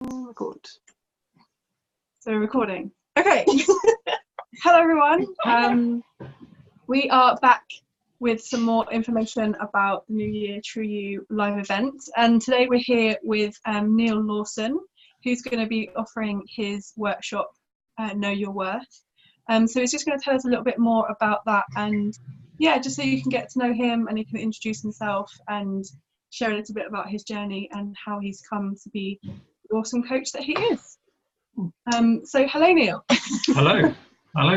Record. So recording. Okay. Hello everyone. We are back with some more information about the New Year True You live event, and today we're here with Neil Lawson, who's going to be offering his workshop, Know Your Worth. So he's just going to tell us a little bit more about that, and yeah, just so you can get to know him and he can introduce himself and share a little bit about his journey and how he's come to be the awesome coach that he is. So hello, Neil. Hello.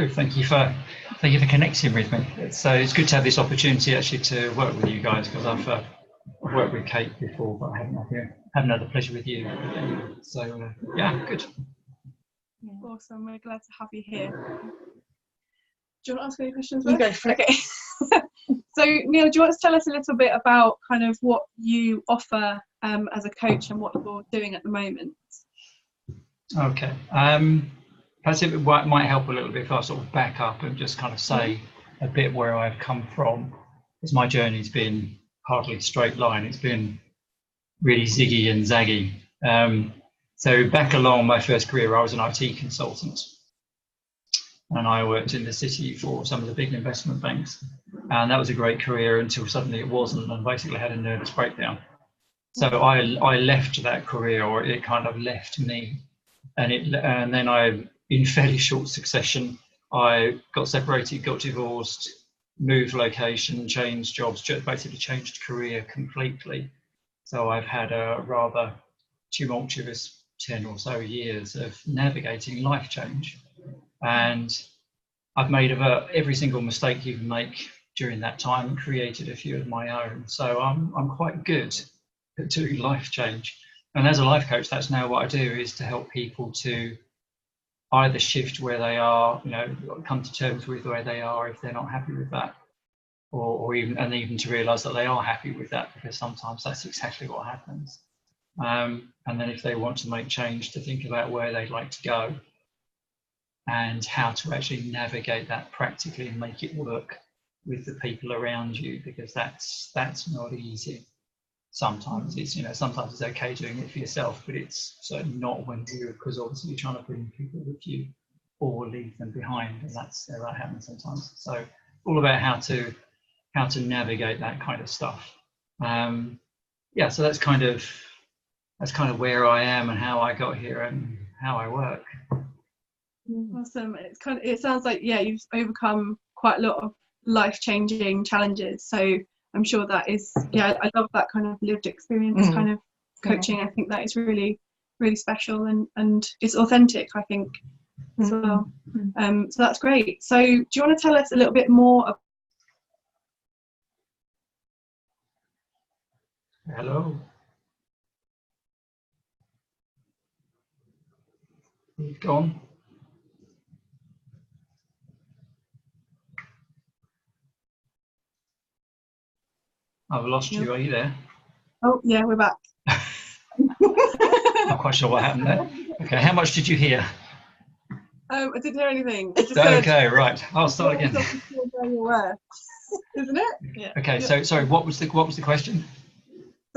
Thank you for connecting with me. It's good to have this opportunity actually to work with you guys, because I've worked with Kate before, but I haven't had the pleasure with you. So yeah, good. Awesome. We're glad to have you here. Do you want to ask any questions? You go for it. Okay. So Neil, do you want to tell us a little bit about kind of what you offer as a coach and what you're doing at the moment? Okay. Perhaps it might help a little bit if I sort of back up and just kind of say a bit where I've come from. Because my journey's been hardly a straight line. It's been really ziggy and zaggy. So back along my first career, I was an IT consultant. And I worked in the city for some of the big investment banks. And that was a great career until suddenly it wasn't, and basically had a nervous breakdown. So I left that career, or it kind of left me. And then I, in fairly short succession, I got separated, got divorced, moved location, changed jobs, basically changed career completely. So I've had a rather tumultuous 10 or so years of navigating life change. And I've made every single mistake you can make during that time and created a few of my own. So I'm quite good at doing life change. And as a life coach, that's now what I do, is to help people to either shift where they are, come to terms with where they are if they're not happy with that, or even to realise that they are happy with that, because sometimes that's exactly what happens. And then if they want to make change, to think about where they'd like to go and how to actually navigate that practically and make it work with the people around you, because that's not easy. Sometimes sometimes it's okay doing it for yourself, but it's certainly not when because obviously you're trying to bring people with you or leave them behind, and that happens sometimes. So all about how to navigate that kind of stuff. So that's kind of where I am and how I got here and how I work. Awesome. It sounds like you've overcome quite a lot of life-changing challenges, so I'm sure that is I love that kind of lived experience kind of coaching. I think that is really, really special, and it's authentic, I think, as well. So that's great. So do you want to tell us a little bit more about... Hello. You've gone. I've lost you. Are you there? Oh yeah, we're back. Not quite sure what happened there. Okay, how much did you hear? I didn't hear anything. It just okay, right. I'll start again. Isn't it? Yeah. Okay, so sorry. What was the question?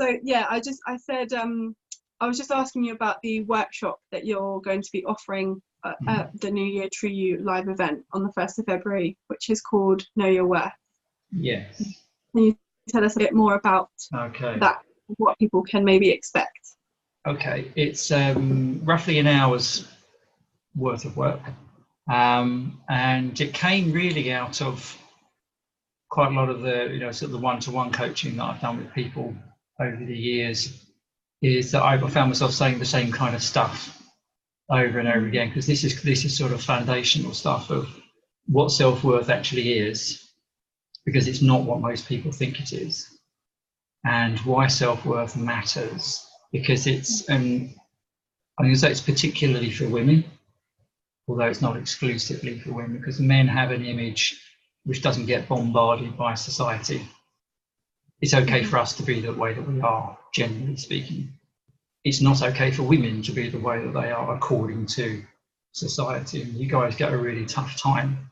So I said I was just asking you about the workshop that you're going to be offering at the New Year True You live event on the 1st of February, which is called Know Your Worth. Yes. Can you tell us a bit more about that, what people can maybe expect? Okay, it's roughly an hour's worth of work, and it came really out of quite a lot of the sort of the one-to-one coaching that I've done with people over the years. Is that I found myself saying the same kind of stuff over and over again, because this is sort of foundational stuff of what self-worth actually is, because it's not what most people think it is, and why self-worth matters, because it's I'm going to say it's particularly for women, although it's not exclusively for women, because men have an image which doesn't get bombarded by society. It's okay for us to be the way that we are, generally speaking. It's not okay for women to be the way that they are according to society. And you guys get a really tough time,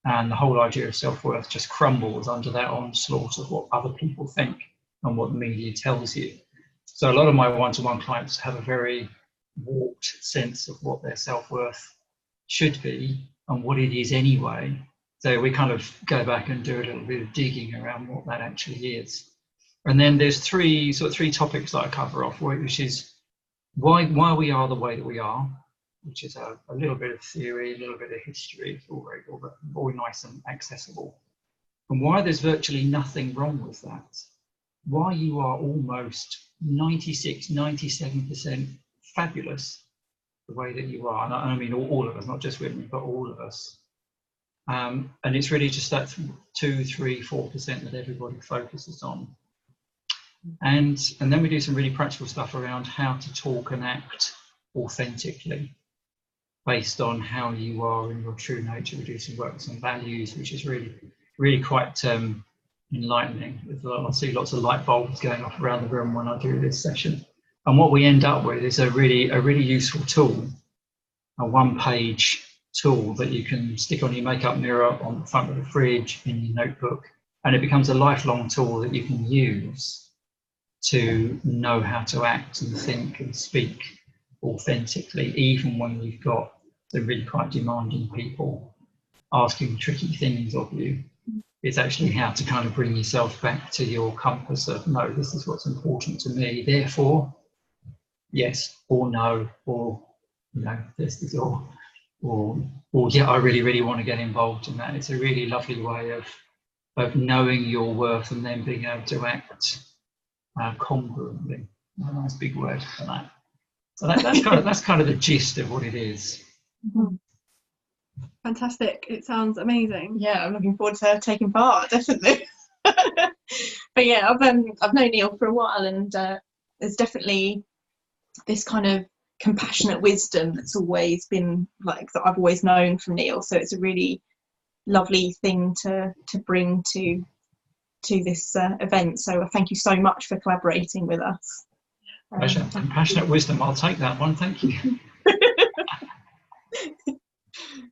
and the whole idea of self-worth just crumbles under that onslaught of what other people think and what the media tells you. So a lot of my one-to-one clients have a very warped sense of what their self-worth should be and what it is anyway. So we kind of go back and do a little bit of digging around what that actually is. And then there's three topics that I cover off, which is why we are the way that we are, which is a little bit of theory, a little bit of history. It's all very nice and accessible. And why there's virtually nothing wrong with that. Why you are almost 96, 97% fabulous the way that you are. And I mean all of us, not just women, but all of us. And it's really just that 2, 3, 4% that everybody focuses on. And then we do some really practical stuff around how to talk and act authentically based on how you are in your true nature. We do some work with some values, which is really quite enlightening. I see lots of light bulbs going off around the room when I do this session. And what we end up with is a really useful tool, a one-page tool that you can stick on your makeup mirror, on the front of the fridge, in your notebook, and it becomes a lifelong tool that you can use to know how to act and think and speak authentically, even when you've got the really quite demanding people asking tricky things of you. It's actually how to kind of bring yourself back to your compass of, no, this is what's important to me, therefore yes or no, or this is or yeah, I really want to get involved in that. It's a really lovely way of knowing your worth and then being able to act congruently. A nice big word for that. So that's kind of the gist of what it is. Mm-hmm. Fantastic. It sounds amazing. Yeah, I'm looking forward to taking part, definitely. But yeah, I've known Neil for a while, and there's definitely this kind of compassionate wisdom that's always been that I've always known from Neil. So it's a really lovely thing to bring to this event. So thank you so much for collaborating with us. Pleasure. Compassionate wisdom. I'll take that one. Thank you.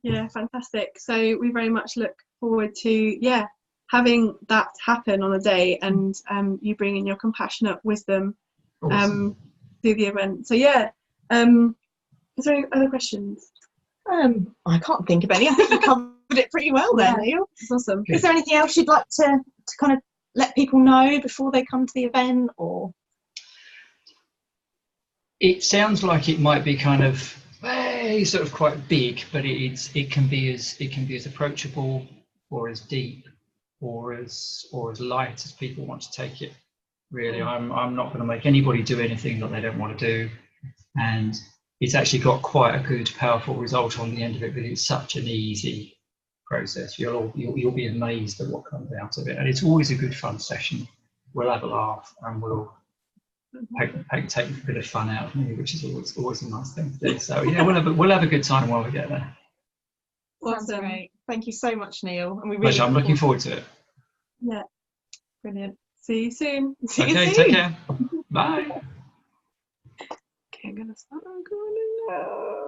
Yeah, fantastic. So we very much look forward to having that happen on a day, and you bring in your compassionate wisdom Awesome. to the event. So is there any other questions? I can't think of any. I think you covered it pretty well there, Neil. That's awesome. Is there anything else you'd like to kind of let people know before they come to the event, or? It sounds like it might be kind of sort of quite big, but it can be as approachable or as deep or as light as people want to take it. Really, I'm not going to make anybody do anything that they don't want to do, and it's actually got quite a good, powerful result on the end of it. But it's such an easy process. You'll be amazed at what comes out of it, and it's always a good fun session. We'll have a laugh and we'll take a bit of fun out of me, which is always a nice thing to do. So yeah, we'll have a good time while we get there. Awesome. Great. Thank you so much, Neil. And Pleasure. I'm looking forward to it. Yeah. Brilliant. See you soon. Okay, take care. Bye. Okay, I'm gonna start recording now.